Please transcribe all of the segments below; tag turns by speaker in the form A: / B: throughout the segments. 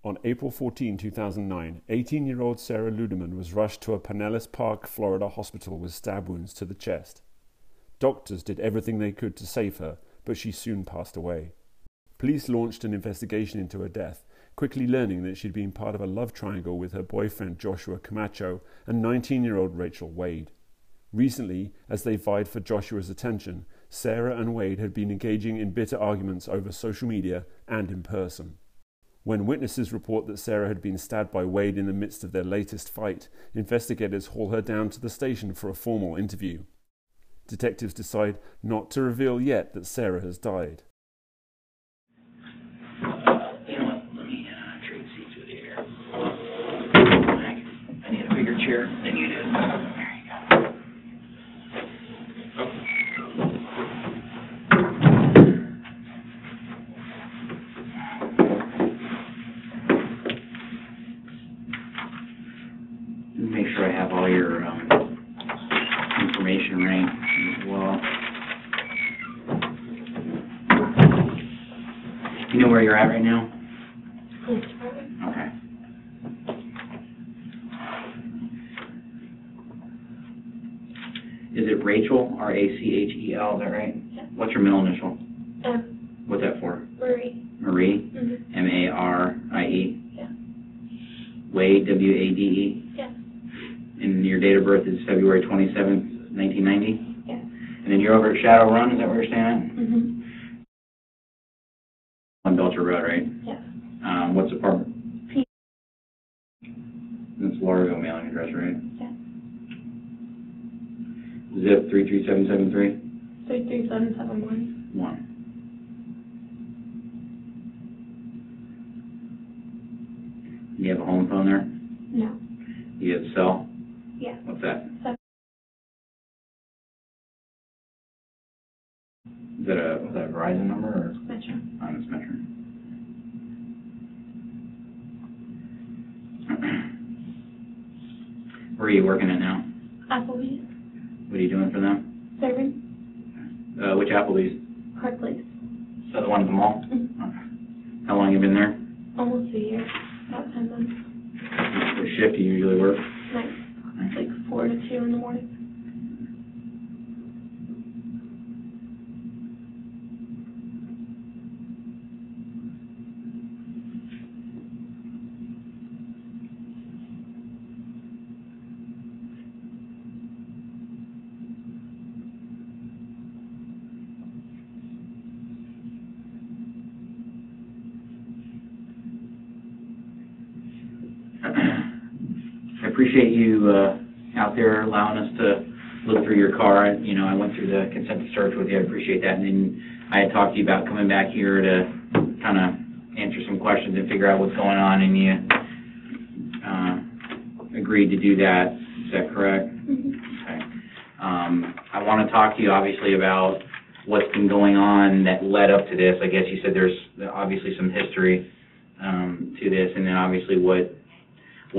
A: On April 14, 2009, 18-year-old Sarah Ludemann was rushed to a Pinellas Park, Florida hospital with stab wounds to the chest. Doctors did everything they could to save her, but she soon passed away. Police launched an investigation into her death, quickly learning that she'd been part of a love triangle with her boyfriend Joshua Camacho and 19-year-old Rachel Wade. Recently, as they vied for Joshua's attention, Sarah and Wade had been engaging in bitter arguments over social media and in person. When witnesses report that Sarah had been stabbed by Wade in the midst of their latest fight, investigators haul her down to the station for a formal interview. Detectives decide not to reveal yet that Sarah has died.
B: You know what? Let me trade seats with you here. I need a bigger chair than you do. There you go. Make sure I have all your information right as well. You know where you're at right now?
C: Police department.
B: Okay. Is it Rachel, R-A-C-H-E-L, is that right?
C: Yeah.
B: What's your middle initial?
C: M.
B: What's that for?
C: Marie.
B: Marie?
C: Mm-hmm.
B: M-A-R-I-E?
C: Yeah.
B: Wade, W-A-D-E?
C: Yeah.
B: And your date of birth is February 27th, 1990?
C: Yeah.
B: And then you're over at Shadow Run, is that where you're staying at?
C: Mm-hmm.
B: On Belcher Road, right?
C: Yeah.
B: What's the apartment?
C: P.
B: That's Largo mailing address, right?
C: Yeah.
B: Zip 33773?
C: 33771.
B: 1. Do you have a home phone there?
C: No.
B: Do you have a cell?
C: Yeah.
B: What's that?
C: 7.
B: Is that a Verizon number or?
C: Metro.
B: It's Metro. Where are you working at now?
C: Applebee's.
B: What are you doing for them?
C: Serving.
B: Which Applebee's?
C: Park Place.
B: So the one at the mall?
C: Mm-hmm.
B: Okay. How long you been there?
C: Almost a year. About 10 months.
B: What shift do you usually work?
C: Night. Like 4 to 2 in the morning.
B: I appreciate you out there allowing us to look through your car. You know, I went through the consent to search with you. I appreciate that. And then I had talked to you about coming back here to kind of answer some questions and figure out what's going on, and you agreed to do that. Is that correct?
C: Mm-hmm.
B: Okay. I want to talk to you, obviously, about what's been going on that led up to this. I guess you said there's obviously some history to this, and then obviously what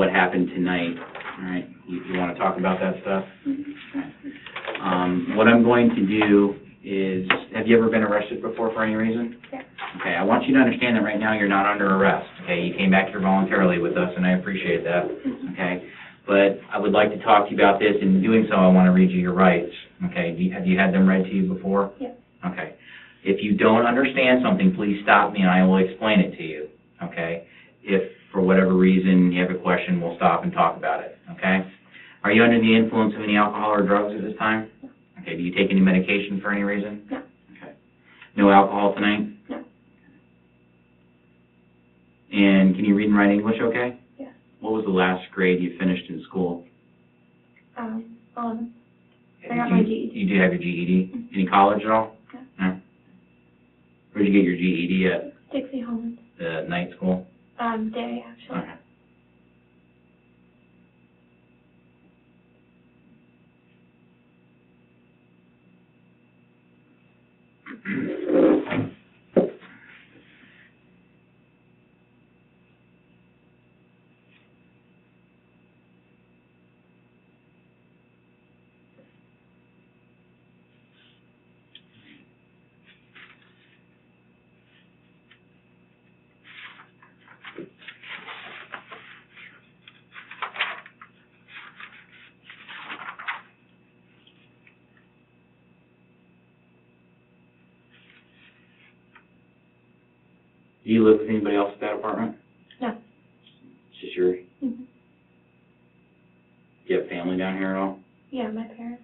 B: happened tonight. All right, you want to talk about that stuff? Okay. What I'm going to do is, have you ever been arrested before for any reason?
C: Yeah.
B: Okay, I want you to understand that right now you're not under arrest. Okay, you came back here voluntarily with us, and I appreciate that. Okay, but I would like to talk to you about this. In doing so, I want to read you your rights. Okay, have you had them read to you before?
C: Yeah. Okay.
B: If you don't understand something, please stop me and I will explain it to you. Okay? If for whatever reason you have a question, we'll stop and talk about it. Okay? Are you under the influence of any alcohol or drugs at this time?
C: No.
B: Okay. Do you take any medication for any reason?
C: No.
B: Okay. No alcohol tonight?
C: No.
B: And can you read and write English okay?
C: Yeah.
B: What was the last grade you finished in school?
C: 11. I got my GED.
B: You do have your GED? Mm-hmm. Any college at all?
C: No.
B: No? Where'd you get your GED at?
C: Dixie Holland.
B: The night school?
C: Day, actually.
B: Okay. Do you live with anybody else at that apartment?
C: No.
B: It's just your...
C: Mm-hmm.
B: Do you have family down here at all?
C: Yeah, my parents.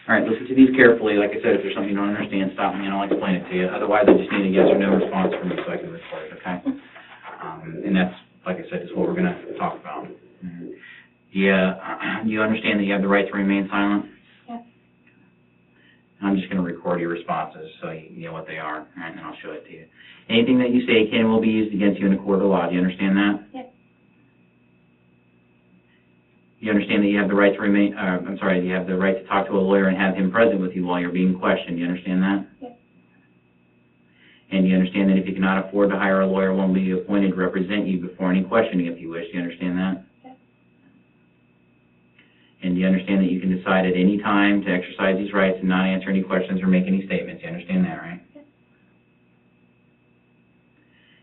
B: All right, listen to these carefully. Like I said, if there's something you don't understand, stop me and I'll explain it to you. Otherwise, I just need a yes or no response from you so I can record it, okay? And that's, like I said, is what we're going to talk about. Mm-hmm. Do you understand that you have the right to remain silent?
C: Yes.
B: I'm just going to record your responses so you know what they are, all right, and then I'll show it to you. Anything that you say can and will be used against you in a court of law. Do you understand that?
C: Yes.
B: You understand that you have the right to remain, you have the right to talk to a lawyer and have him present with you while you're being questioned. Do you understand that?
C: Yes.
B: And you understand that if you cannot afford to hire a lawyer, one will be appointed to represent you before any questioning if you wish. Do you understand that?
C: Yes.
B: And do you understand that you can decide at any time to exercise these rights and not answer any questions or make any statements? You understand that, right?
C: Yes.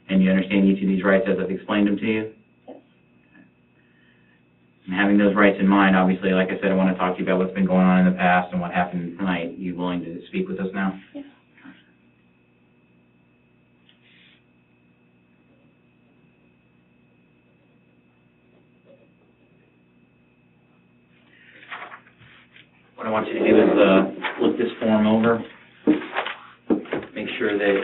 B: And you understand each of these rights as I've explained them to you? And having those rights in mind, obviously, like I said, I want to talk to you about what's been going on in the past and what happened tonight. You willing to speak with us now?
C: Yes.
B: What I want you to do is look this form over. Make sure that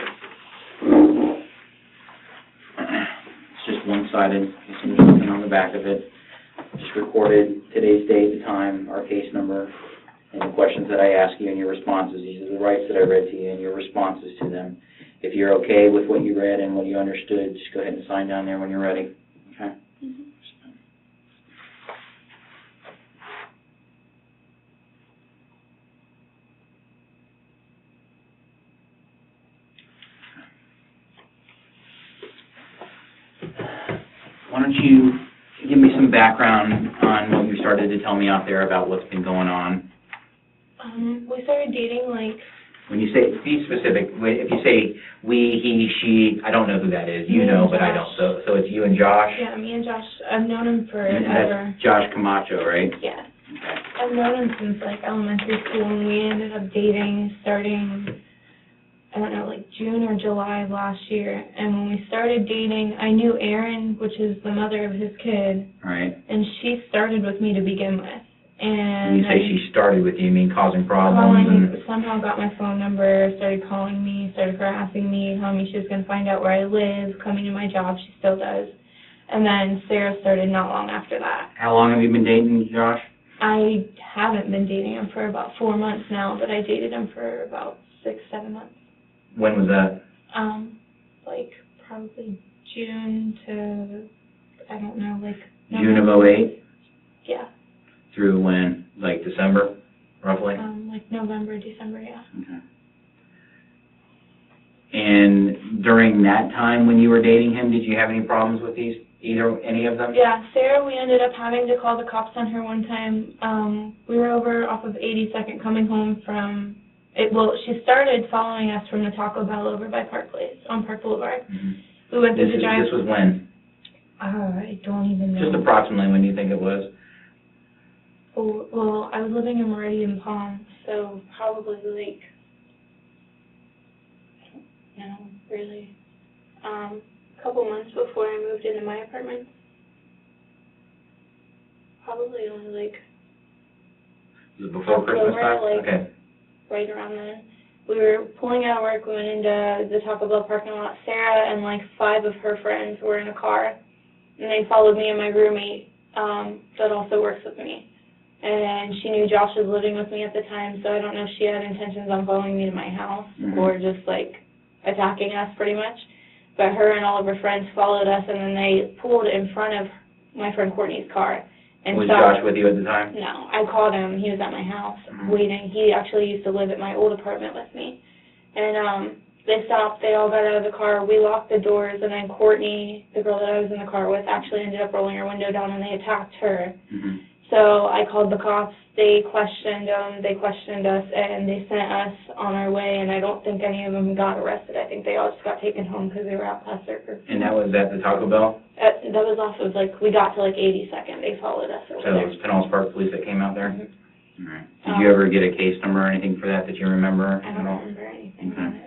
B: it's just one-sided. There's nothing on the back of it. Just recorded today's date, the time, our case number, and the questions that I ask you and your responses. These are the rights that I read to you and your responses to them. If you're okay with what you read and what you understood, just go ahead and sign down there when you're ready. Okay?
C: Mm-hmm.
B: Why don't you give me some background on what you started to tell me out there about what's been going on?
C: We started dating
B: When you say, be specific. If you say we, he, she, I don't know who that is. You know, but I don't. So it's you and Josh?
C: Yeah, me and Josh. I've known him
B: And
C: forever.
B: that's Josh Camacho, right?
C: Yeah.
B: Okay.
C: I've known him since elementary school, and we ended up dating starting, I don't know, June or July of last year. And when we started dating, I knew Erin, which is the mother of his kid.
B: Right.
C: And she started with me to begin with.
B: And when you say she started with you mean causing problems?
C: Somehow got my phone number, started calling me, started harassing me, telling me she was going to find out where I live, coming to my job. She still does. And then Sarah started not long after that.
B: How long have you been dating Josh?
C: I haven't been dating him for about 4 months now, but I dated him for about 6-7 months.
B: When was that?
C: Probably June to, I don't know,
B: June of 08?
C: Yeah.
B: Through when? December, roughly?
C: November, December, yeah.
B: Okay. And during that time when you were dating him, did you have any problems with any of them?
C: Yeah, Sarah, we ended up having to call the cops on her one time. We were over off of 82nd coming home from, she started following us from the Taco Bell over by Park Place, on Park Boulevard.
B: Mm-hmm.
C: We went through the drive.
B: This was when?
C: I don't even know.
B: Just approximately when you think it was?
C: Well, I was living in Meridian Palm, so probably I don't know, really. A couple months before I moved into my apartment. Probably only
B: Was it before Christmas time? Okay.
C: Right around then. We were pulling out of work, we went into the Taco Bell parking lot. Sarah and 5 of her friends were in a car, and they followed me and my roommate that also works with me. And she knew Josh was living with me at the time, so I don't know if she had intentions on following me to my house or just, attacking us pretty much. But her and all of her friends followed us, and then they pulled in front of my friend Courtney's car. And
B: was Josh with you at the time?
C: No. I called him. He was at my house waiting. He actually used to live at my old apartment with me. And they stopped. They all got out of the car. We locked the doors, and then Courtney, the girl that I was in the car with, actually ended up rolling her window down, and they attacked her. So I called the cops. They questioned them. They questioned us, and they sent us on our way. And I don't think any of them got arrested. I think they all just got taken home because they were out past their curfew.
B: And that was at the Taco Bell?
C: That was off of, like, we got to, like, 82nd. They followed us over
B: So
C: there.
B: it was Pinellas Park Police that came out there?
C: Mm-hmm.
B: All right. Did you ever get a case number or anything for that you remember?
C: I don't remember anything
B: Okay.
C: on it.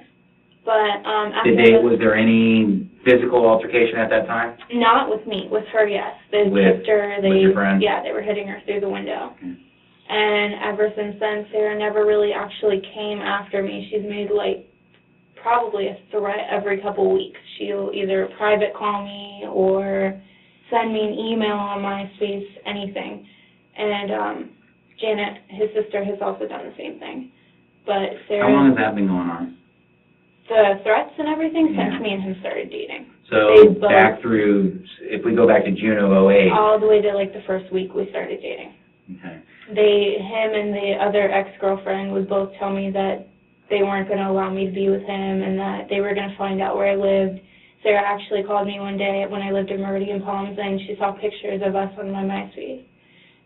C: But
B: Was there any physical altercation at that time?
C: Not with me. With her, yes. They
B: With
C: kicked her.
B: with your friend?
C: Yeah, they were hitting her through the window.
B: Okay.
C: And ever since then, Sarah never really actually came after me. She's made, like, probably a threat every couple weeks. She'll either private call me or send me an email on MySpace, anything. And Janet, his sister, has also done the same thing. But Sarah...
B: How long has that been going on?
C: The threats and everything
B: Yeah.
C: since me and him started dating.
B: So back through, if we go back to June of 2008.
C: All the way to, like, the first week we started dating.
B: Okay.
C: Him and the other ex-girlfriend would both tell me that they weren't going to allow me to be with him and that they were going to find out where I lived. Sarah actually called me one day when I lived in Meridian Palms, and she saw pictures of us on my MySpace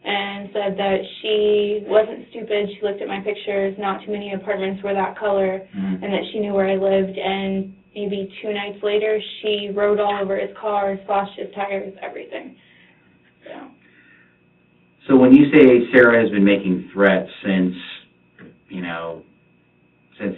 C: and said that she wasn't stupid. She looked at my pictures. Not too many apartments were that color, and that she knew where I lived. And maybe 2 nights later, she rode all over his car, slashed his tires, everything.
B: So when you say Sarah has been making threats since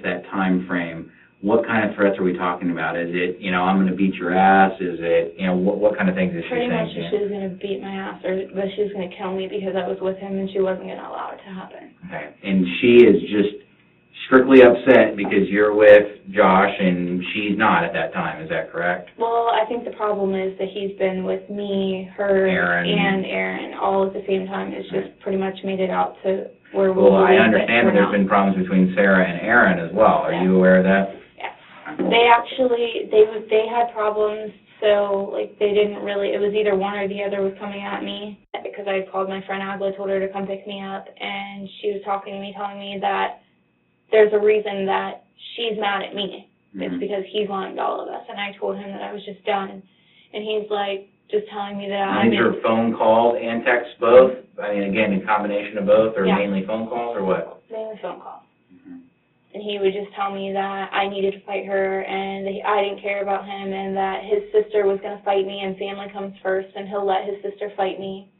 B: that time frame, what kind of threats are we talking about? Is it, I'm going to beat your ass? Is it, what kind of things is she saying?
C: Pretty much that she was going to beat my ass, or that she was going to kill me because I was with him and she wasn't going to allow it to happen.
B: Okay. And she is just strictly upset because you're with Josh and she's not at that time. Is that correct?
C: Well, I think the problem is that he's been with me, her, and Aaron all at the same time. It's just pretty much made it out to where we
B: Well, I understand that there's been problems between Sarah and Aaron as well. Are you aware of that?
C: Yeah. They actually, they had problems, so, like, they didn't really, it was either one or the other was coming at me, because I called my friend Agla, told her to come pick me up, and she was talking to me, telling me that there's a reason that she's mad at me. It's because he's lying to all of us, and I told him that I was just done, and he's, like, just telling me that I'm...
B: These are phone calls and texts both? I mean, again, a combination of both, or mainly phone calls, or what?
C: Mainly phone calls. And he would just tell me that I needed to fight her, and that I didn't care about him, and that his sister was going to fight me, and family comes first, and he'll let his sister fight me.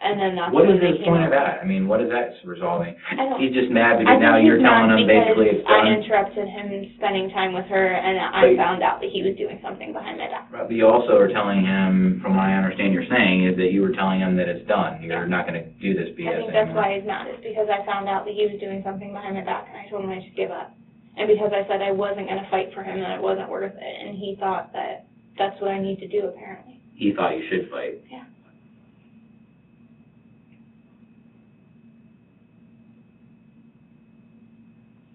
C: And then that's
B: what is
C: when
B: the
C: they came
B: point of
C: up.
B: that? I mean, what is that resolving?
C: I don't...
B: He's just mad because now you're telling him basically it's done?
C: I interrupted him spending time with her, and I found out that he was doing something behind my back.
B: But you also are telling him, from what I understand you're saying, is that you were telling him that it's done. You're not going to do this BS
C: I think that's
B: anymore.
C: why he's mad, is because I found out that he was doing something behind my back, and I told him I should give up. And because I said I wasn't going to fight for him, that it wasn't worth it, and he thought that that's what I need to do, apparently.
B: He thought you should fight.
C: Yeah.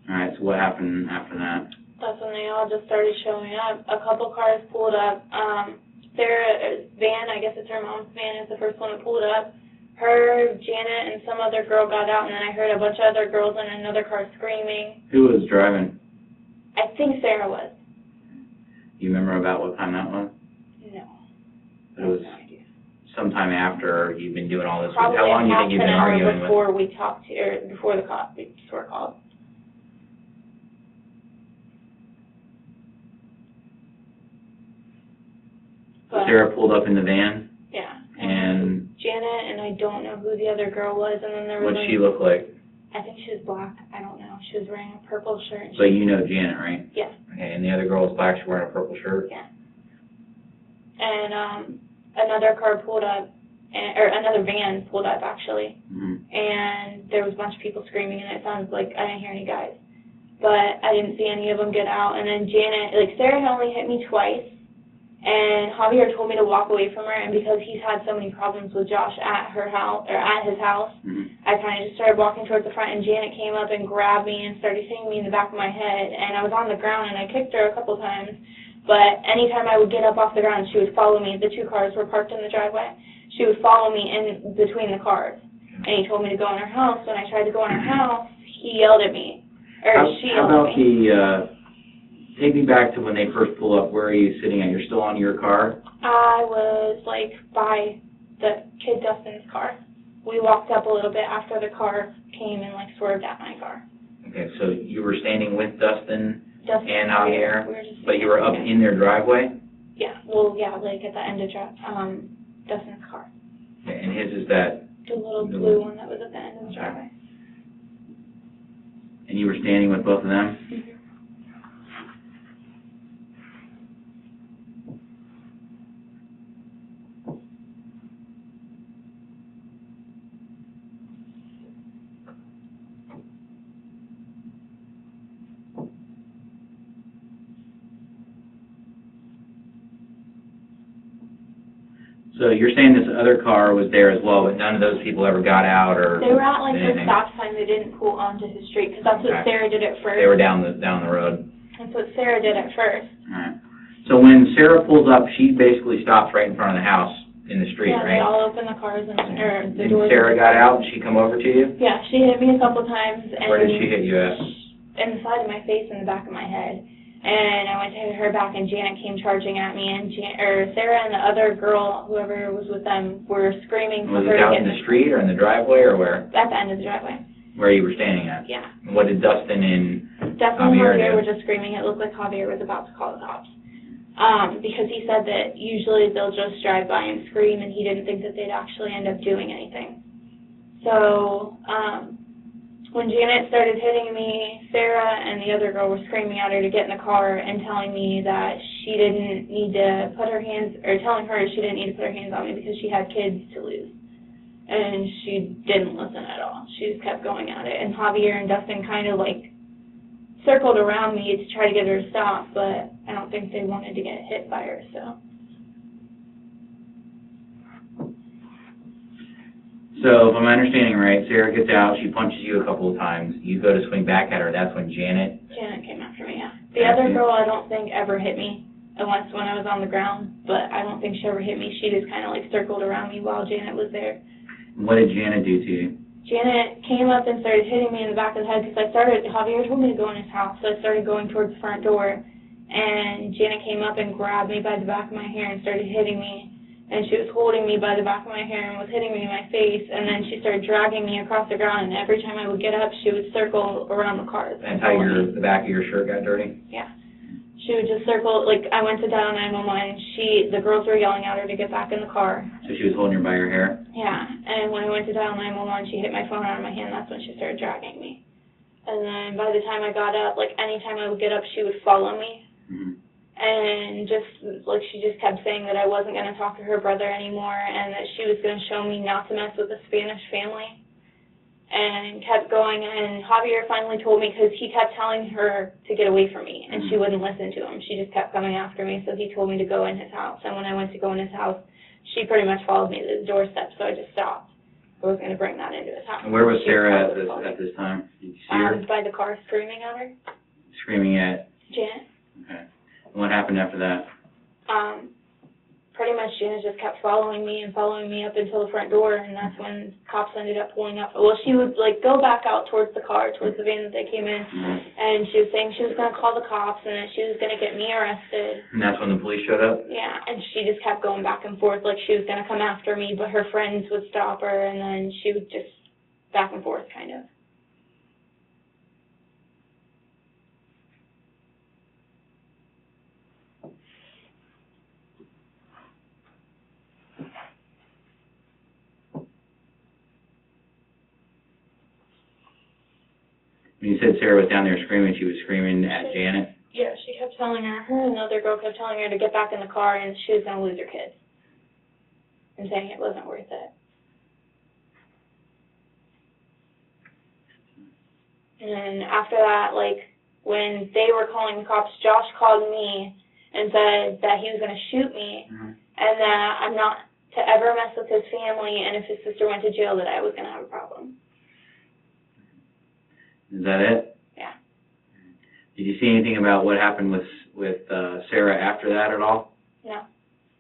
B: All right, so what happened after that?
C: That's when they all just started showing up. A couple cars pulled up. Sarah's van, I guess it's her mom's van, is the first one that pulled up. Her, Janet, and some other girl got out, and then I heard a bunch of other girls in another car screaming.
B: Who was driving?
C: I think Sarah was.
B: You remember about what time that was?
C: No.
B: It was sometime after you've been doing all this.
C: Probably
B: how long do you think you've been arguing with?
C: before we talked to, or before the cops were called. But,
B: Sarah pulled up in the van?
C: Yeah.
B: And
C: Janet, and I don't know who the other girl was, and then there was...
B: What'd she look like?
C: I think she was black. I don't know. She was wearing a purple shirt.
B: But you know Janet, right?
C: Yeah.
B: Okay, and the other girl was black, she was wearing a purple shirt?
C: Yeah. And another car pulled up, or another van pulled up, actually. And there was a bunch of people screaming, and it sounded like I didn't hear any guys. But I didn't see any of them get out. And then Janet, like, Sarah had only hit me twice. And Javier told me to walk away from her, and because he's had so many problems with Josh at her house, or at his house, I kind of just started walking towards the front, and Janet came up and grabbed me and started hitting me in the back of my head, and I was on the ground, and I kicked her a couple times, but anytime I would get up off the ground, she would follow me. The 2 cars were parked in the driveway. She would follow me in between the cars, and he told me to go in her house. When I tried to go in her house, he yelled at me, or she yelled at me.
B: Take me back to when they first pull up. Where are you sitting at? You're still on your car?
C: I was, like, by the kid Dustin's car. we walked up a little bit after the car came and, like, swerved at my car.
B: Okay, so you were standing with Dustin
C: Dustin
B: and Javier,
C: we were just
B: but you were up in their driveway?
C: Yeah, well, yeah, like at the end of Dustin's car.
B: Okay, and his is that?
C: The little blue one that was at the end of the driveway.
B: And you were standing with both of them?
C: Mm-hmm.
B: So you're saying this other car was there as well, but none of those people ever got out or
C: They were at, like, the
B: anything?
C: stop sign. They didn't pull onto his street, because that's what
B: Okay.
C: Sarah did at first.
B: They were down the road.
C: That's what Sarah did at first.
B: All right. So when Sarah pulls up, she basically stops right in front of the house in the street,
C: Yeah,
B: right?
C: they all opened the cars and or the
B: And
C: doors.
B: Sarah got out and she come over to you?
C: Yeah, she hit me a couple times. And
B: Where did she hit you at?
C: In the side of my face and the back of my head. And I went to hit her back, and Janet came charging at me, and Sarah and the other girl, whoever was with them, were screaming for
B: Was
C: her
B: it
C: to
B: out
C: get
B: in the street or in the driveway or where?
C: at the end of the driveway.
B: Where you were standing at?
C: Yeah.
B: And what did Dustin and
C: Dustin and
B: Javier
C: Javier
B: do?
C: were just screaming. It looked like Javier was about to call the cops. Because he said that usually they'll just drive by and scream, and he didn't think that they'd actually end up doing anything. So, when Janet started hitting me, Sarah and the other girl were screaming at her to get in the car and telling me that she didn't need to put her hands, or telling her she didn't need to put her hands on me because she had kids to lose. And she didn't listen at all. She just kept going at it. And Javier and Dustin kind of, like, circled around me to try to get her to stop, but I don't think they wanted to get hit by her, so.
B: So, if I'm understanding right, Sarah gets out, she punches you a couple of times, you go to swing back at her, that's when Janet...
C: Janet came after me, yeah. The other girl I don't think ever hit me, unless when I was on the ground, but I don't think she ever hit me. She just kind of, like, circled around me while Janet was there.
B: What did Janet do to you?
C: Janet came up and started hitting me in the back of the head because Javier told me to go in his house, so I started going towards the front door, and Janet came up and grabbed me by the back of my hair and started hitting me, and she was holding me by the back of my hair and was hitting me in my face, and then she started dragging me across the ground, and every time I would get up, she would circle around the cars.
B: That's how the back of your shirt got dirty?
C: Yeah. She would just circle, like, I went to dial 911, the girls were yelling at her to get back in the car.
B: So she was holding you by your hair?
C: Yeah, and when I went to dial 911, she hit my phone out of my hand. That's when she started dragging me. And then by the time I got up, like, anytime I would get up, she would follow me.
B: Mm-hmm.
C: And just, like, she just kept saying that I wasn't going to talk to her brother anymore and that she was going to show me not to mess with the Spanish family. And kept going, and Javier finally told me, because he kept telling her to get away from me, and she wouldn't listen to him. She just kept coming after me, so he told me to go in his house. And when I went to go in his house, she pretty much followed me to the doorstep, so I just stopped. I was going to bring that into his house.
B: And where was Sarah at this time? Did you see her?
C: By the car, screaming at her.
B: Screaming at?
C: Janet.
B: Okay. And what happened after that?
C: Pretty much Janet just kept following me up until the front door, and that's when cops ended up pulling up. Well, she would, like, go back out towards the car, towards the van that they came in, and she was saying she was going to call the cops and that she was going to get me arrested.
B: And that's when the police showed up?
C: Yeah, and she just kept going back and forth, like she was going to come after me, but her friends would stop her, and then she would just back and forth, kind of.
B: When you said Sarah was down there screaming, she was screaming at Janet?
C: Yeah, she kept telling her and the other girl kept telling her to get back in the car and she was going to lose her kids. And saying it wasn't worth it. And after that, like, when they were calling the cops, Josh called me and said that he was going to shoot me and that I'm not to ever mess with his family, and if his sister went to jail that I was going to have a problem.
B: Is that it?
C: Yeah.
B: Did you see anything about what happened with Sarah after that at all?
C: No.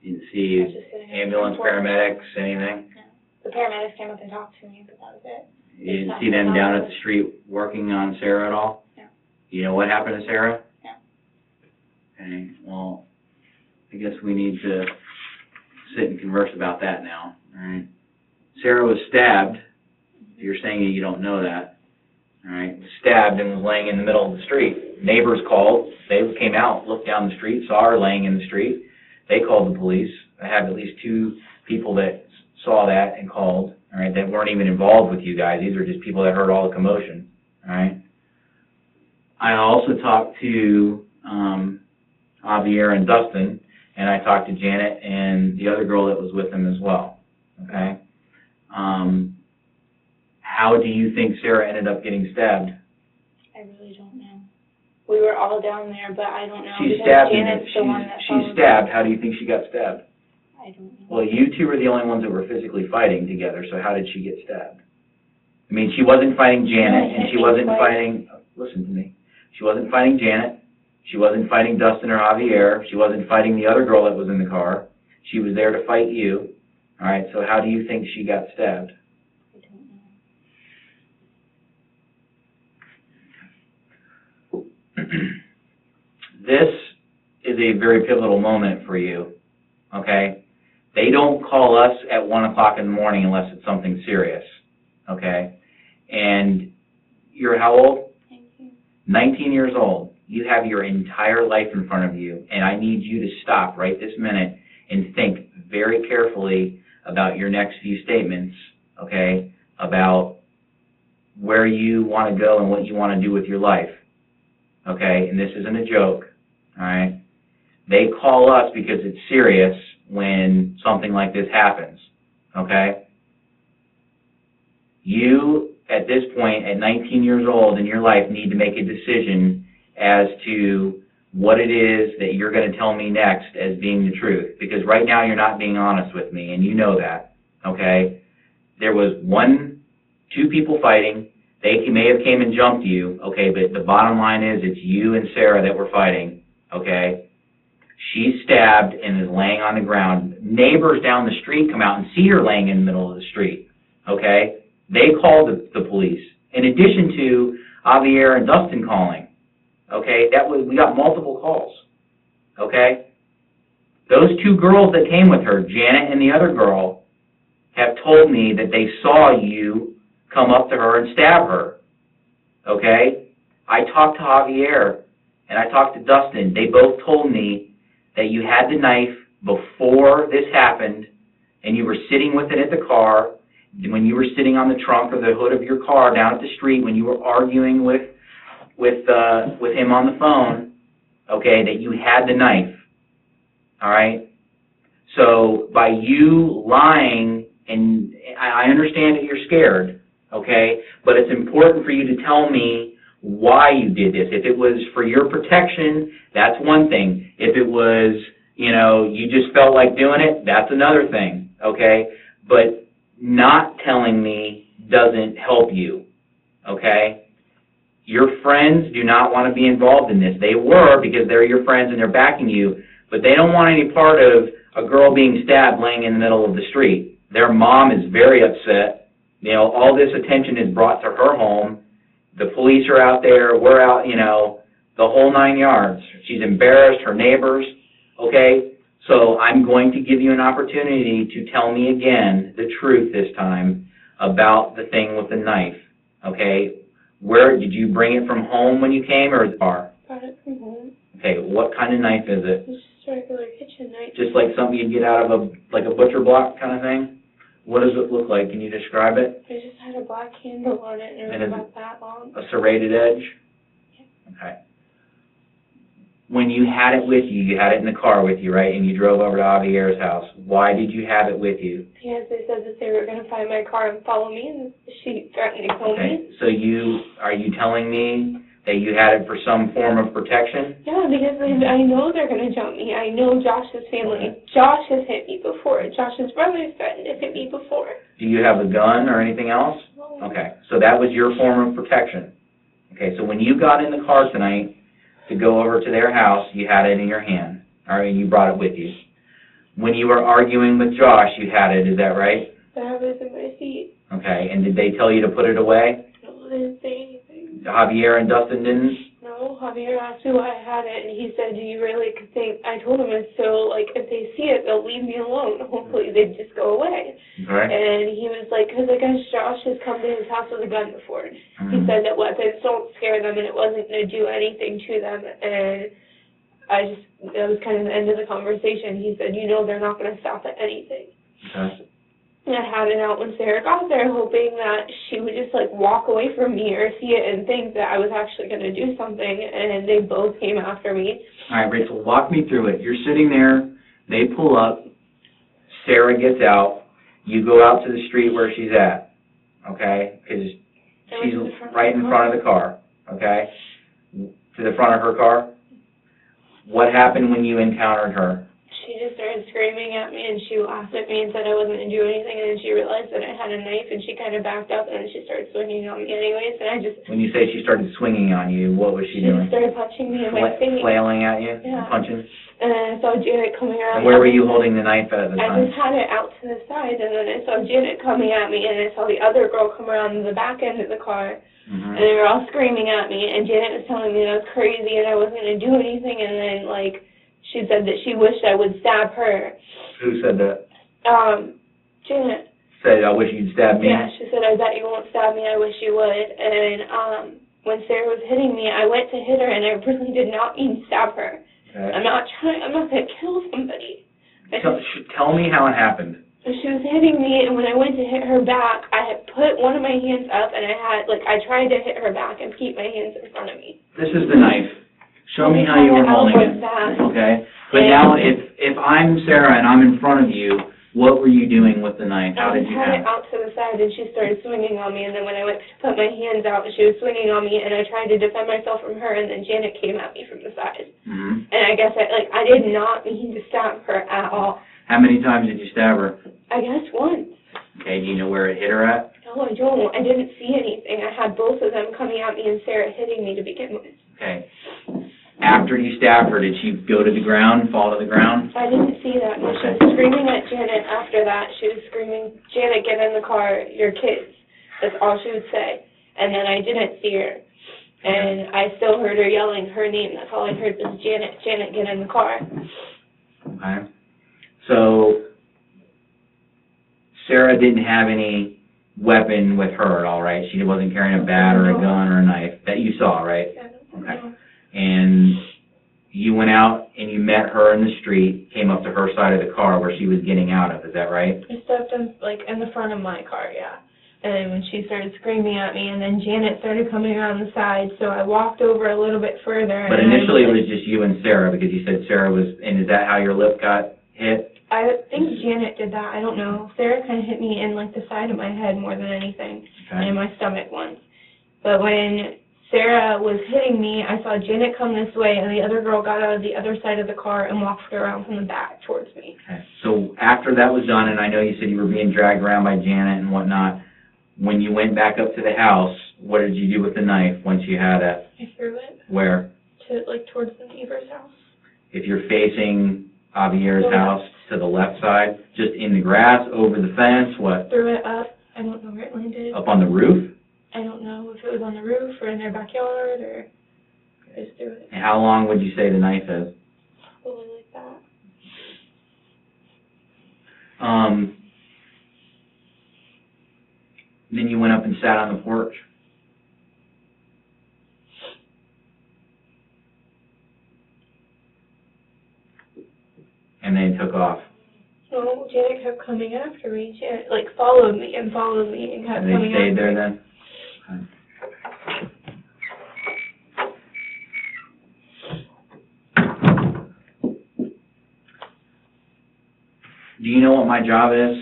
B: You didn't see ambulance, paramedics, anything?
C: No. The paramedics came up and talked to me, but that was it.
B: You didn't see them down at the street working on Sarah at all?
C: No.
B: You know what happened to Sarah?
C: No.
B: Okay, well, I guess we need to sit and converse about that now, all right? Sarah was stabbed. You're saying that you don't know that. All right, stabbed and was laying in the middle of the street. Neighbors called. They came out, looked down the street, saw her laying in the street. They called the police. I have at least 2 people that saw that and called, all right, that weren't even involved with you guys. These are just people that heard all the commotion, all right? I also talked to Javier and Dustin, and I talked to Janet and the other girl that was with them as well, okay? How do you think Sarah ended up getting stabbed?
C: I really don't know. We were all down there, but I don't know.
B: She's
C: because
B: stabbed.
C: Janet's the one that
B: She's stabbed. How do you think she got stabbed?
C: I don't know.
B: Well, you 2 were the only ones that were physically fighting together, so how did she get stabbed? I mean, she wasn't fighting Janet, and she wasn't fighting, listen to me, she wasn't fighting Janet, she wasn't fighting Dustin or Javier, she wasn't fighting the other girl that was in the car, she was there to fight you, all right, so how do you think she got stabbed?
C: I don't know.
B: This is a very pivotal moment for you, okay? They don't call us at 1 o'clock in the morning unless it's something serious, okay? And you're how old? 19 years old. You have your entire life in front of you, and I need you to stop right this minute and think very carefully about your next few statements, okay, about where you want to go and what you want to do with your life, okay? And this isn't a joke, all right? They call us because it's serious when something like this happens, okay? You, at this point, at 19 years old in your life, need to make a decision as to what it is that you're going to tell me next as being the truth. Because right now you're not being honest with me, and you know that, okay? There was 2 people fighting. They may have came and jumped you, okay, but the bottom line is it's you and Sarah that were fighting, okay? She's stabbed and is laying on the ground. Neighbors down the street come out and see her laying in the middle of the street, okay? They called the police. In addition to Javier and Dustin calling, okay? We got multiple calls, okay? Those 2 girls that came with her, Janet and the other girl, have told me that they saw you come up to her and stab her, okay? I talked to Javier and I talked to Dustin. They both told me that you had the knife before this happened and you were sitting with it at the car, when you were sitting on the trunk or the hood of your car down at the street, when you were arguing with him on the phone, okay, that you had the knife, all right? So by you lying, and I understand that you're scared, okay, but it's important for you to tell me why you did this. If it was for your protection, that's one thing. If it was, you just felt like doing it, that's another thing, okay? But not telling me doesn't help you, okay? Your friends do not want to be involved in this. They were because they're your friends and they're backing you, but they don't want any part of a girl being stabbed laying in the middle of the street. Their mom is very upset. All this attention is brought to her home. The police are out there. We're out, the whole 9 yards. She's embarrassed, her neighbors, okay? So I'm going to give you an opportunity to tell me again the truth this time about the thing with the knife, okay? Where did you bring it from home when you came or the car?
C: Got it from home.
B: Okay, what kind of knife is it?
C: It's just a regular kitchen knife.
B: Just like something you'd get out of a butcher block kind of thing? What does it look like? Can you describe it?
C: It just had a black handle on it and it was about that long.
B: A serrated edge?
C: Yeah.
B: Okay. When you had it with you, you had it in the car with you, right? And you drove over to Javier's house. Why did you have it with you?
C: Because they said that they were going to find my car and follow me, and she threatened to kill me.
B: So are you telling me that you had it for some form of protection?
C: Yeah, because I know they're going to jump me. I know Josh's family.
B: Okay.
C: Josh has hit me before. Josh's brothers threatened to hit me before.
B: Do you have a gun or anything else?
C: No.
B: Okay, so that was your form of protection. Okay, so when you got in the car tonight to go over to their house, you had it in your hand, all right, and you brought it with you. When you were arguing with Josh, you had it, is that right?
C: That was in my seat.
B: Okay, and did they tell you to put it away?
C: No, they didn't say anything.
B: Javier and Dustin didn't?
C: No. Well, Javier asked me why I had it, and he said, do you really think, I told him it's so, like, if they see it, they'll leave me alone. Hopefully they'd just go away.
B: Right.
C: And he was like, because I guess Josh has come to his house with a gun before. He said that weapons don't scare them, and it wasn't going to do anything to them. And that was kind of the end of the conversation. He said, you know, they're not going to stop at anything.
B: Okay.
C: And I had it out when Sarah got there, hoping that she would just, like, walk away from me or see it and think that I was actually going to do something, and they both came after me.
B: All right, Rachel, walk me through it. You're sitting there, they pull up, Sarah gets out, you go out to the street where she's at, okay? Because she's right in front of the car, okay? To the front of her car. What happened when you encountered her?
C: She just started screaming at me, and she laughed at me and said I wasn't going to do anything, and then she realized that I had a knife, and she kind of backed up, and then she started swinging on me anyways, and I just...
B: When you say she started swinging on you, what was she doing?
C: She started punching me in my face.
B: Flailing at you?
C: Yeah.
B: Punching?
C: And then I saw Janet coming around.
B: And where were you holding the knife at the time?
C: I just had it out to the side, and then I saw Janet coming at me, and I saw the other girl come around the back end of the car, and they were all screaming at me, and Janet was telling me that I was crazy and I wasn't going to do anything, and then, like, she said that she wished I would stab her.
B: Who said that?
C: Janet.
B: Said, I wish you'd stab me?
C: Yeah, she said, I bet you won't stab me, I wish you would. And when Sarah was hitting me, I went to hit her, and I really did not mean stab her. Okay. I'm not going to kill somebody.
B: Tell me how it happened.
C: She was hitting me, and when I went to hit her back, I had put one of my hands up, and I tried to hit her back and keep my hands in front of me.
B: This is the knife. Show me how you were holding it. Okay? But now, if I'm Sarah and I'm in front of you, what were you doing with the knife? How did you have it?
C: I had it out to the side, and she started swinging on me, and then when I went to put my hands out, she was swinging on me, and I tried to defend myself from her, and then Janet came at me from the side. And I guess I did not mean to stab her at all.
B: How many times did you stab her?
C: I guess once.
B: Okay, do you know where it hit her at?
C: No, I don't. I didn't see anything. I had both of them coming at me and Sarah hitting me to begin with.
B: Okay. After you stabbed her, did she go to the ground, fall to the ground?
C: I didn't see that. No, she was screaming at Janet after that. She was screaming, Janet, get in the car, your kids. That's all she would say. And then I didn't see her. And I still heard her yelling her name. That's all I heard was Janet, Janet, get in the car.
B: Okay. So, Sarah didn't have any weapon with her at all, right? She wasn't carrying a bat or a gun or a knife that you saw, right? Okay. And you went out and you met her in the street, came up to her side of the car where she was getting out of, is that right?
C: I stepped in the front of my car, yeah. And then when she started screaming at me, and then Janet started coming around the side, so I walked over a little bit further.
B: But initially it was just you and Sarah, because you said Sarah was, and is that how your lip got hit?
C: I think Janet did that, I don't know. Sarah kind of hit me in the side of my head more than anything, and in my stomach once. But when Sarah was hitting me, I saw Janet come this way, and the other girl got out of the other side of the car and walked around from the back towards me.
B: Okay. So after that was done, and I know you said you were being dragged around by Janet and whatnot, when you went back up to the house, what did you do with the knife once you had it?
C: I threw it.
B: Where?
C: Towards the neighbor's house.
B: If you're facing Javier's house, to the left side, just in the grass, over the fence, what?
C: Threw it up. I don't know where it landed.
B: Up on the roof?
C: I don't know if it was on the roof or in their backyard or I just threw it.
B: And how long would you say the knife is?
C: Probably like that.
B: Then you went up and sat on the porch. And then took off.
C: No, Janet kept coming after me. Janet, followed me and kept coming after me.
B: And they stayed there then? Okay. Do you know what my job is?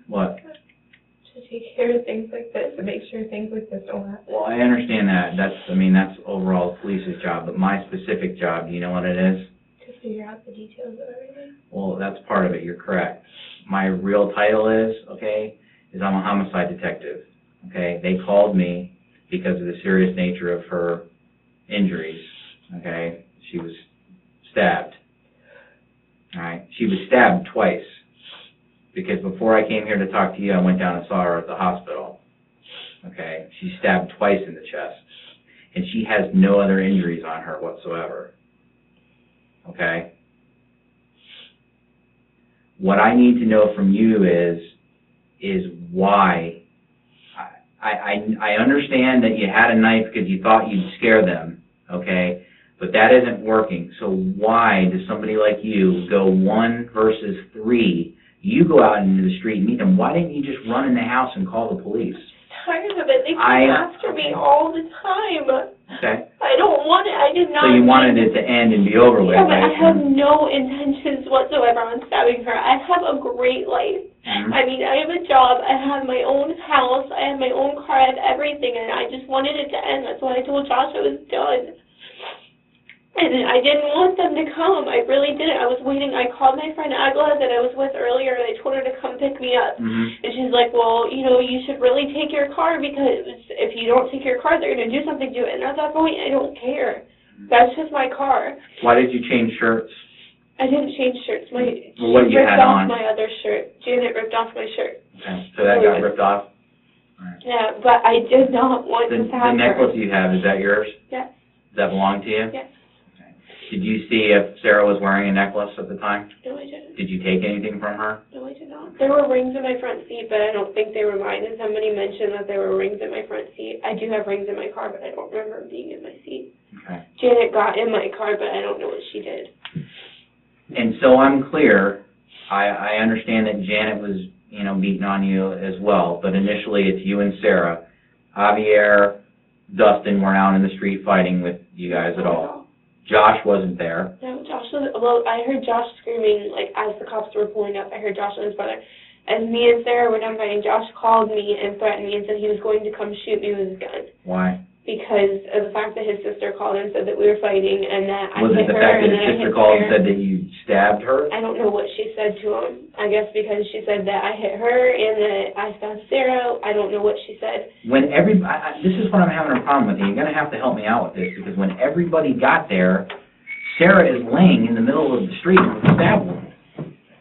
B: What?
C: To take care of things like this and make sure things like this don't happen.
B: Well, I understand that. That's overall the police's job. But my specific job, do you know what it is?
C: To figure out the details of everything.
B: Well, that's part of it. You're correct. My real title is I'm a homicide detective. Okay? They called me because of the serious nature of her injuries. Okay? She was stabbed. All right? She was stabbed twice. Because before I came here to talk to you, I went down and saw her at the hospital. Okay? She's stabbed twice in the chest. and she has no other injuries on her whatsoever. Okay? What I need to know from you is why. I understand that you had a knife because you thought you'd scare them, okay? But that isn't working. So why does somebody like you go 1 versus 3? You go out into the street and meet them. Why didn't you just run in the house and call the police?
C: I'm tired of it. They come after me all the time.
B: Okay.
C: I don't want it. I did not.
B: So you wanted it to end and be over with.
C: Yeah, but I have no intentions whatsoever on stabbing her. I have a great life.
B: Mm-hmm.
C: I mean, I have a job. I have my own house. I have my own car. I have everything, and I just wanted it to end. That's why I told Josh I was done. And I didn't want them to come. I really didn't. I was waiting. I called my friend Agla that I was with earlier, and I told her to come pick me up.
B: Mm-hmm.
C: And she's like, well, you know, you should really take your car because if you don't take your car, they're going to do something to it. And at that point, I don't care. That's just my car.
B: Why did you change shirts?
C: I didn't change shirts. She
B: ripped
C: off
B: on?
C: my other shirt. Janet ripped off my shirt.
B: Okay. So that got ripped off? All right.
C: Yeah, but I did not want to have
B: the necklace you have, is that yours?
C: Yes.
B: Does that belong to you?
C: Yes.
B: Did you see if Sarah was wearing a necklace at the time?
C: No, I didn't.
B: Did you take anything from her?
C: No, I did not. There were rings in my front seat, but I don't think they were mine. And somebody mentioned that there were rings in my front seat. I do have rings in my car, but I don't remember them being in my seat.
B: Okay.
C: Janet got in my car, but I don't know what she did.
B: And so I'm clear. I understand that Janet was, beating on you as well, but initially it's you and Sarah. Javier, Dustin weren't out in the street fighting with you guys at all. Josh wasn't there.
C: No, Josh was, well, I heard Josh screaming, like, as the cops were pulling up. I heard Josh and his brother. As me and Sarah were done fighting, Josh called me and threatened me and said he was going to come shoot me with his gun.
B: Why?
C: Because of the fact that his sister called and said that we were fighting and that I
B: Was
C: hit
B: it the
C: her
B: fact that
C: and
B: his
C: then I
B: sister
C: hit
B: called and
C: Sarah.
B: said that you stabbed her?
C: I don't know what she said to him. I guess because she said that I hit her and that I stabbed Sarah. I don't know what she said.
B: When this is what I'm having a problem with. You're going to have to help me out with this because when everybody got there, Sarah is laying in the middle of the street with a stab wound.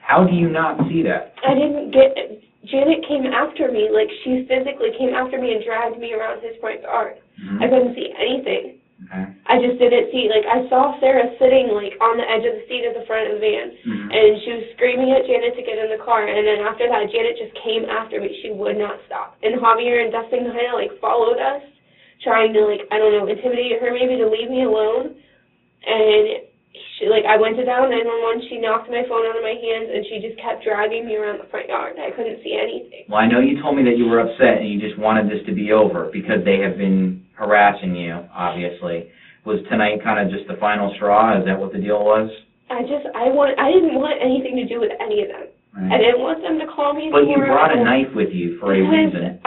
B: How do you not see that?
C: I didn't get it. Janet came after me, like she physically came after me and dragged me around his front yard.
B: Mm-hmm.
C: I couldn't see anything.
B: Okay.
C: I just didn't see, like I saw Sarah sitting like on the edge of the seat of the front of the van,
B: mm-hmm.
C: and she was screaming at Janet to get in the car, and then after that Janet just came after me. She would not stop. And Javier and Dustin kind of like followed us, trying to like, I don't know, intimidate her maybe to leave me alone. And she, like, I went to dial 911, she knocked my phone out of my hands, and she just kept dragging me around the front yard. I couldn't see anything.
B: Well, I know you told me that you were upset and you just wanted this to be over because they have been harassing you, obviously. Was tonight kind of just the final straw? Is that what the deal was?
C: I didn't want anything to do with any of them.
B: Right.
C: I didn't want them to call me.
B: But you brought a knife with you for a reason.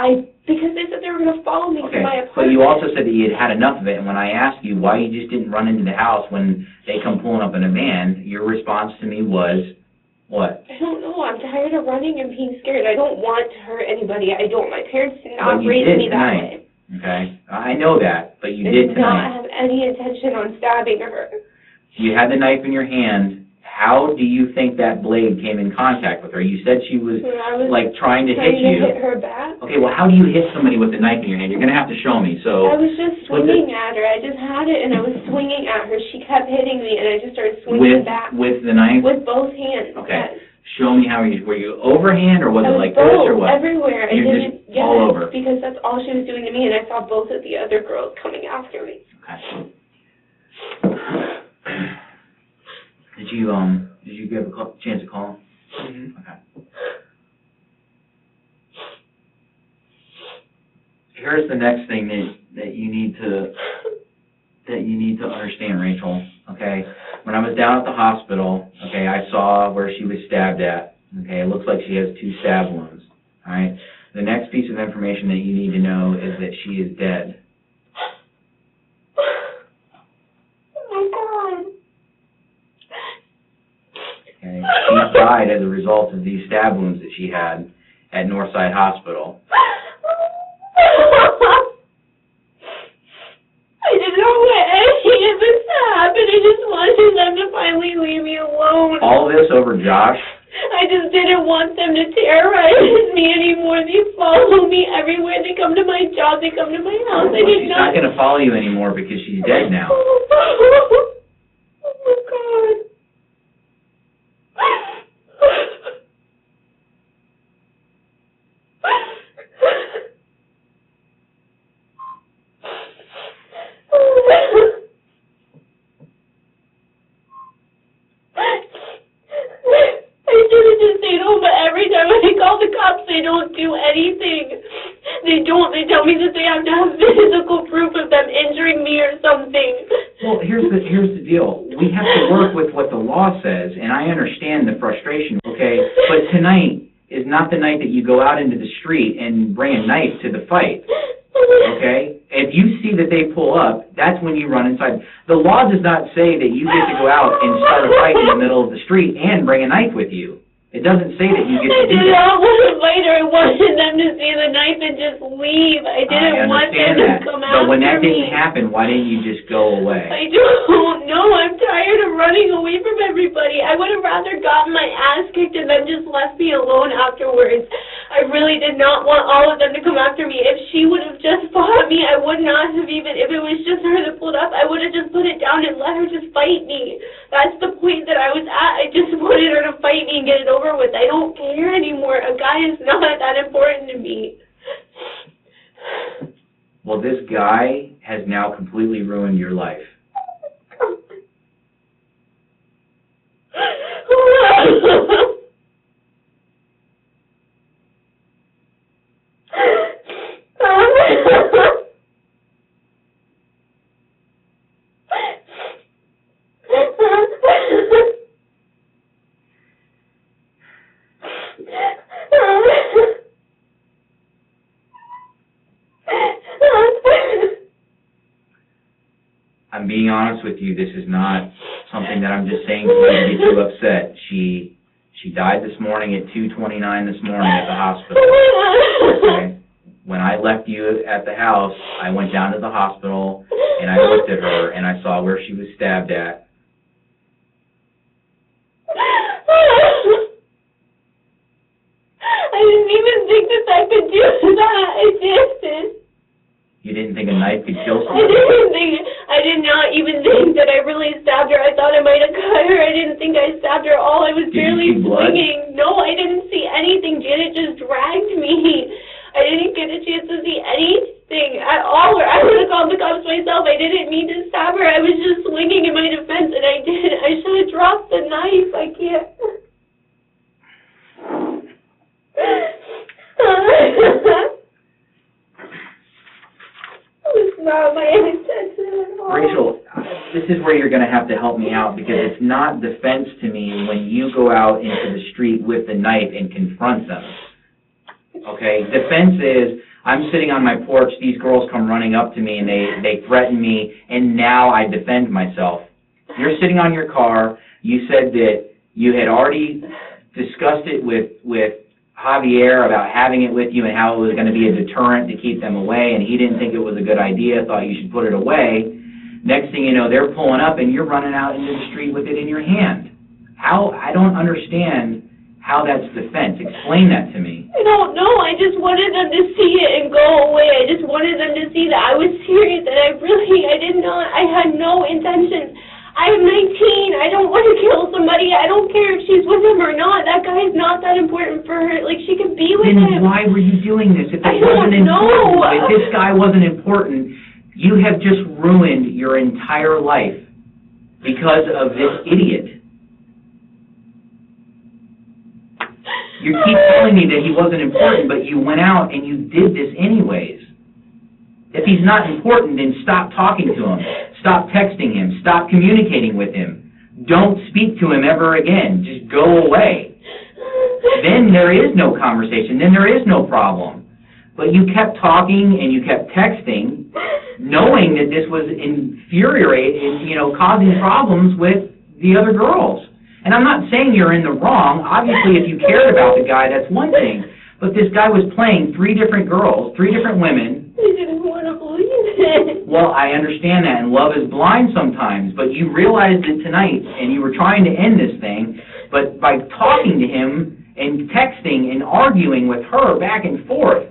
C: Because they said they were going to follow me to my apartment.
B: But you also said that you had had enough of it, and when I asked you why you just didn't run into the house when they come pulling up in a van, your response to me was, what?
C: I don't know. I'm tired of running and being scared. I don't want to hurt anybody. I don't. My parents did not raise me that way.
B: Okay? I know that, but you did tonight.
C: I did not have any intention on stabbing her.
B: You had the knife in your hand. How do you think that blade came in contact with her? You said she was, like, trying to hit you.
C: Trying to hit her back.
B: Okay, well, how do you hit somebody with a knife in your hand? You're going to have to show me. So
C: I was just swinging at her. I just had it, and I was swinging at her. She kept hitting me, and I just started swinging back.
B: With the knife?
C: With both hands.
B: Okay.
C: Yes.
B: Show me how were you overhand, or was it like
C: both,
B: this, or what?
C: Everywhere.
B: You're just all over.
C: Because that's all she was doing to me, and I saw both of the other girls coming after me.
B: Okay. Did you get a chance to call him? Mm-hmm. Okay. Here's the next thing that you need to understand, Rachel. Okay. When I was down at the hospital, okay, I saw where she was stabbed at. Okay, it looks like she has 2 stab wounds. All right. The next piece of information that you need to know is that she is dead. Okay. She died as a result of these stab wounds that she had at Northside Hospital.
C: I didn't know what any of this happened. I just wanted them to finally leave me alone.
B: All this over Josh?
C: I just didn't want them to terrorize me anymore. They follow me everywhere. They come to my job. They come to my house.
B: Well, she's not going to follow you anymore because she's dead now.
C: Oh, my God. I should have just stayed home, but every time I call the cops, they don't do anything. They don't. They tell me that they have to have physical proof of them injuring me or something.
B: Well, here's the deal. We have to work with what the law says, and I understand the frustration, okay? But tonight is not the night that you go out into the street and bring a knife to the fight, okay? If you see that they pull up, that's when you run inside. The law does not say that you get to go out and start a fight in the middle of the street and bring a knife with you. It doesn't say that you get to do that.
C: I did not want to fight her. I wanted them to see the knife and just leave. I didn't want them to come after me.
B: But when that didn't happen, why didn't you just go away?
C: I don't know. I'm tired of running away from everybody. I would have rather gotten my ass kicked and then just left me alone afterwards. I really did not want all of them to come after me. If she would have just fought me, I would not have even, if it was just her that pulled up, I would have just put it down and let her just fight me. That's the point that I was at. I just wanted her to fight me and get it over with. I don't care anymore. A guy is not that important to me.
B: Well, this guy has now completely ruined your life. I'm being honest with you. This is not something that I'm just saying to you to get you upset. She died this morning at 2:29 this morning at the hospital. Okay? When I left you at the house, I went down to the hospital and I looked at her and I saw where she was stabbed at.
C: I didn't even think that I could do that. I didn't.
B: You didn't think a knife could kill someone?
C: I did not even think that I really stabbed her. I thought I might have cut her. I didn't think I stabbed her. All I was barely swinging. No, I didn't see anything. Janet just dragged me. I didn't get a chance to see anything at all. Or I would have called the cops myself. I didn't mean to stab her. I was just swinging in my defense, and I did. I should have dropped the knife. I can't. It's not my intention at all.
B: Rachel, this is where you're going to have to help me out, because it's not defense to me when you go out into the street with the knife and confront them. Okay? Defense is, I'm sitting on my porch, these girls come running up to me and they threaten me, and now I defend myself. You're sitting on your car, you said that you had already discussed it with Javier about having it with you and how it was going to be a deterrent to keep them away, and he didn't think it was a good idea, thought you should put it away. Next thing you know, they're pulling up and you're running out into the street with it in your hand. I don't understand how that's defense. Explain that to me.
C: I don't know. I just wanted them to see it and go away. I just wanted them to see that I was serious, and I had no intention. I'm 19. I don't want to kill somebody. I don't care if she's with him or not. That guy is not that important for her. Like, she could be with him.
B: Then why were you doing this? If it wasn't important, if this guy wasn't important, you have just ruined your entire life because of this idiot. You keep telling me that he wasn't important, but you went out and you did this anyways. If he's not important, then stop talking to him. Stop texting him. Stop communicating with him. Don't speak to him ever again. Just go away. Then there is no conversation. Then there is no problem. But you kept talking and you kept texting, knowing that this was infuriating, causing problems with the other girls. And I'm not saying you're in the wrong. Obviously, if you cared about the guy, that's one thing. But this guy was playing 3 different girls, 3 different women.
C: I didn't want to believe it.
B: Well, I understand that, and love is blind sometimes, but you realized it tonight, and you were trying to end this thing, But by talking to him and texting and arguing with her back and forth,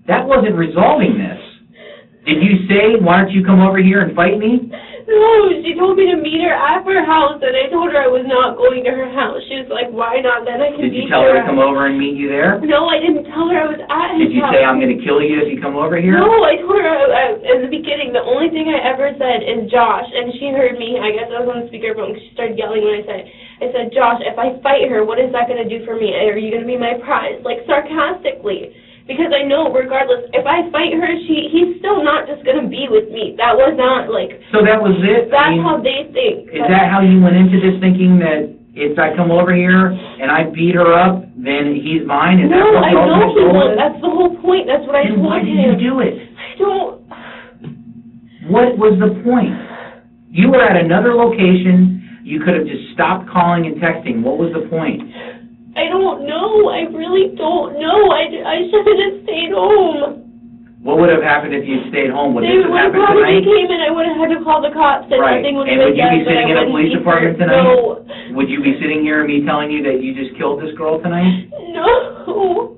B: that wasn't resolving this. Did you say, why don't you come over here and fight me?
D: No, she told me to meet her at her house, and I told her I was not going to her house. She was like, why not? Then I can
B: Did you tell her to come over and meet you there?
D: No, I didn't tell her I was at his house.
B: Did you say, I'm going to kill you if you come over here?
D: No, I told her in the beginning, the only thing I ever said is Josh, and she heard me. I guess I was on the speakerphone because she started yelling when I said, Josh, if I fight her, what is that going to do for me? Are you going to be my prize? Like, sarcastically. Because I know, regardless, if I fight her, he's still not just going to be with me. That was not, like...
B: So that was it?
D: That's how they think.
B: Is that how you went into this, thinking that if I come over here and I beat her up, then he's mine?
D: No, I know he won't. That's the whole point. That's what I told him.
B: Why did you do it?
D: I don't...
B: What was the point? You were at another location. You could have just stopped calling and texting. What was the point?
D: I don't know. I really don't know. I should have just stayed home.
B: What would have happened if you stayed home? Would
D: They
B: this have
D: would have
B: happened
D: probably
B: tonight?
D: came and I would have had to call the cops and
B: Right.
D: nothing would
B: And
D: have
B: would
D: been
B: you be
D: done,
B: sitting in a police department tonight?
D: No.
B: Would you be sitting here and me telling you that you just killed this girl tonight?
D: No.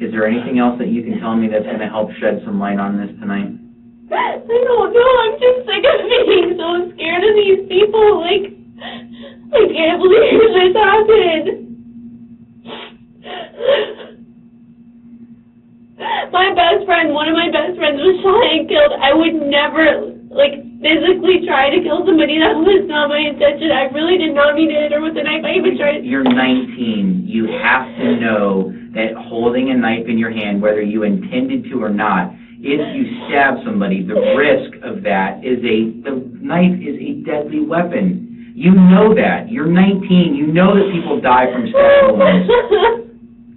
B: Is there anything else that you can tell me that's going to help shed some light on this tonight?
D: I don't know. I'm just sick of being so scared of these people. Like, I can't believe this happened. One of my best friends was shot and killed. I would never, like, physically try to kill somebody. That was not my intention. I really did not mean to hit her with a knife. I even tried.
B: You're 19. You have to know that holding a knife in your hand, whether you intended to or not, if you stab somebody, the risk of that is the knife is a deadly weapon. You know that. You're 19. You know that people die from stab wounds.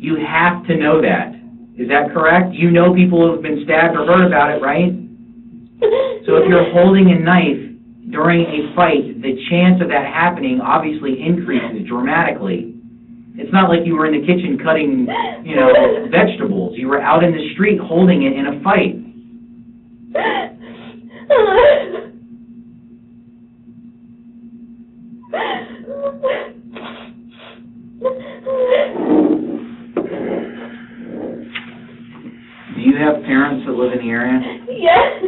B: You have to know that. Is that correct? You know people who have been stabbed or heard about it, right? So if you're holding a knife during a fight, the chance of that happening obviously increases dramatically. It's not like you were in the kitchen cutting, vegetables. You were out in the street holding it in a fight. Do you have parents that live in the area?
D: Yes.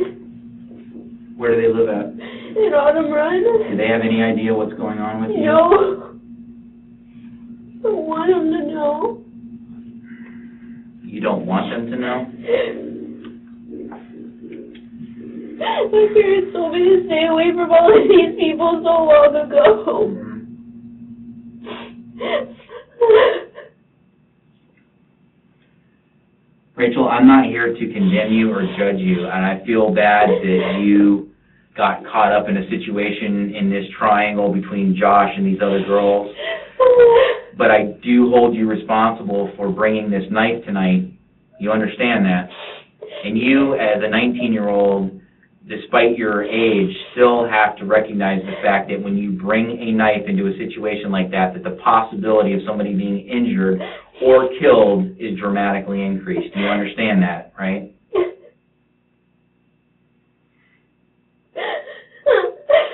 B: Where do they live at?
D: In Autumn Run.
B: Do they have any idea what's going on with you?
D: No. I want them to know.
B: You don't want them to know?
D: My parents told me to stay away from all of these people so long ago.
B: Rachel, I'm not here to condemn you or judge you, and I feel bad that you got caught up in a situation in this triangle between Josh and these other girls. But I do hold you responsible for bringing this knife tonight. You understand that? And you, as a 19-year-old, despite your age, still have to recognize the fact that when you bring a knife into a situation like that, that the possibility of somebody being injured or killed is dramatically increased. Do you understand that, right?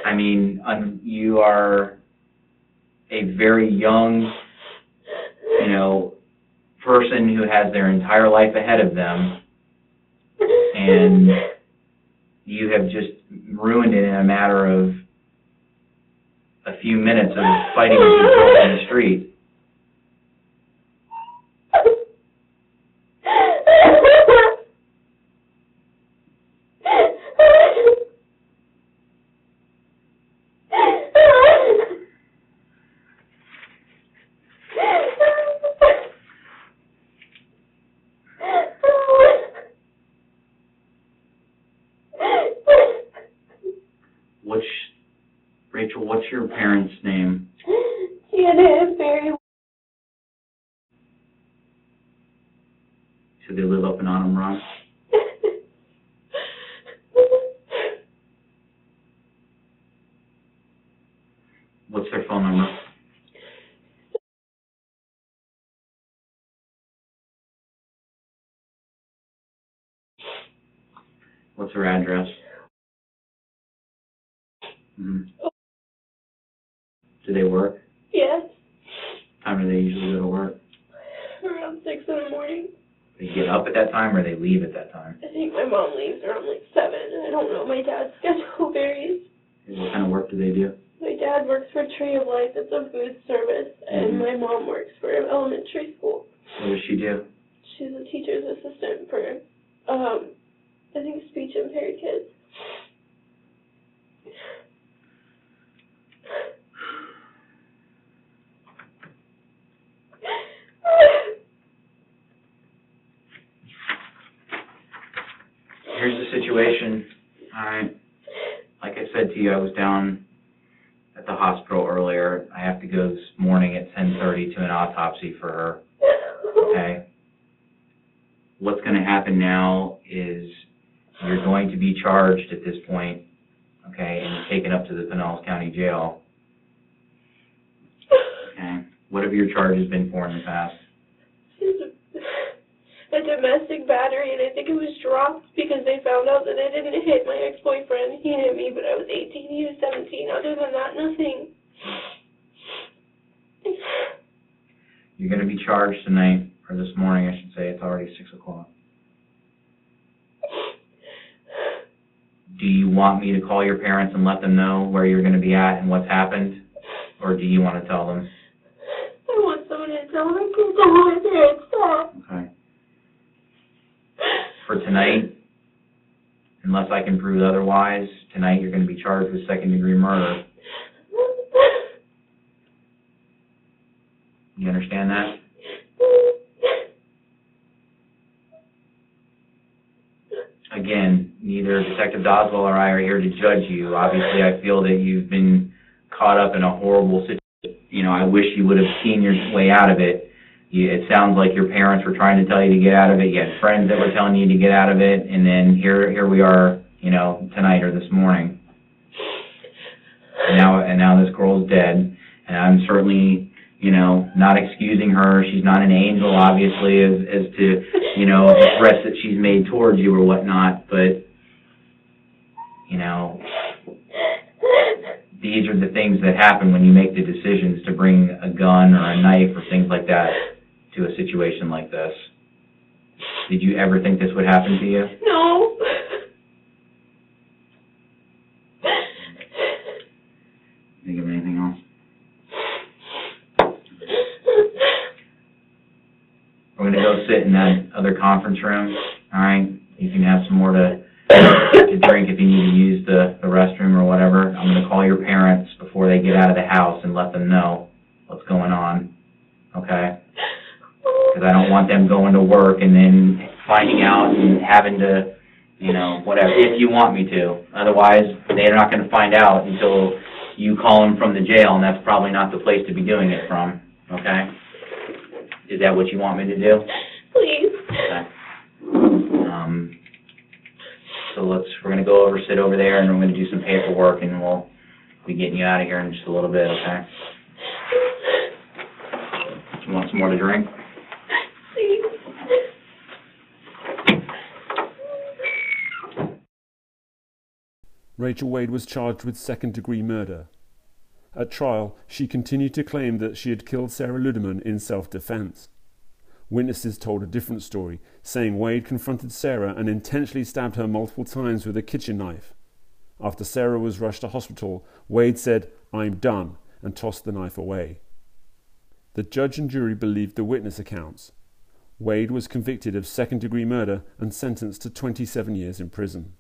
B: I mean, you are a very young, person who has their entire life ahead of them, and you have just ruined it in a matter of a few minutes of fighting with people in the street. Rachel, what's your parents' name?
D: Janet and Barry.
B: So they live up in Autumn Run? What's her address? Mm-hmm. Do they work?
D: Yes.
B: Time do they usually go to work?
D: Around 6 in the morning.
B: They get up at that time, or they leave at that time?
D: I think my mom leaves around like 7. I don't know. My dad's schedule varies.
B: What kind of work do they do?
D: My dad works for Tree of Life. It's a food service. And my mom works for elementary school.
B: What does she do?
D: She's a teacher's assistant for, I think, speech impaired kids.
B: Here's the situation. All right. Like I said to you, I was down at the hospital earlier. I have to go this morning at 10:30 to an autopsy for her. Okay. What's going to happen now is you're going to be charged at this point, okay, and taken up to the Pinellas County Jail. Okay. What have your charges been for in the past?
D: A domestic battery, and I think it was dropped because they found out that I didn't hit my ex-boyfriend. He hit me, but I was 18, he was 17. Other than that, nothing.
B: You're going to be charged tonight, or this morning, I should say. It's already 6 o'clock. Do you want me to call your parents and let them know where you're going to be at and what's happened? Or do you want to tell them?
D: I want someone to tell them. I can't tell my parents that.
B: Okay. For tonight, unless I can prove otherwise, tonight you're going to be charged with second-degree murder. You understand that? Again, neither Detective Doswell or I are here to judge you. Obviously, I feel that you've been caught up in a horrible situation. You know, I wish you would have seen your way out of it. It sounds like your parents were trying to tell you to get out of it. You had friends that were telling you to get out of it, and then here we are, you know, tonight or this morning. And now this girl's dead, and I'm certainly, you know, not excusing her. She's not an angel, obviously, as to, you know, the threats that she's made towards you or whatnot, but, you know, these are the things that happen when you make the decisions to bring a gun or a knife or things like that to a situation like this. Did you ever think this would happen to you?
D: No.
B: Think of anything else? We're going to go sit in that other conference room, all right? You can have some more to drink if you need to use the restroom or whatever. I'm going to call your parents before they get out of the house and let them know what's going on, okay? Because I don't want them going to work and then finding out and having to, you know, whatever, if you want me to. Otherwise, they're not going to find out until you call them from the jail, and that's probably not the place to be doing it from, okay? Is that what you want me to do?
D: Please.
B: Okay. So we're going to go over, sit over there, and we're going to do some paperwork, and we'll be getting you out of here in just a little bit, okay? You want some more to drink?
D: Please.
A: Rachel Wade was charged with second-degree murder. At trial, she continued to claim that she had killed Sarah Ludemann in self-defense. Witnesses told a different story, saying Wade confronted Sarah and intentionally stabbed her multiple times with a kitchen knife. After Sarah was rushed to hospital, Wade said, "I'm done," and tossed the knife away. The judge and jury believed the witness accounts. Wade was convicted of second-degree murder and sentenced to 27 years in prison.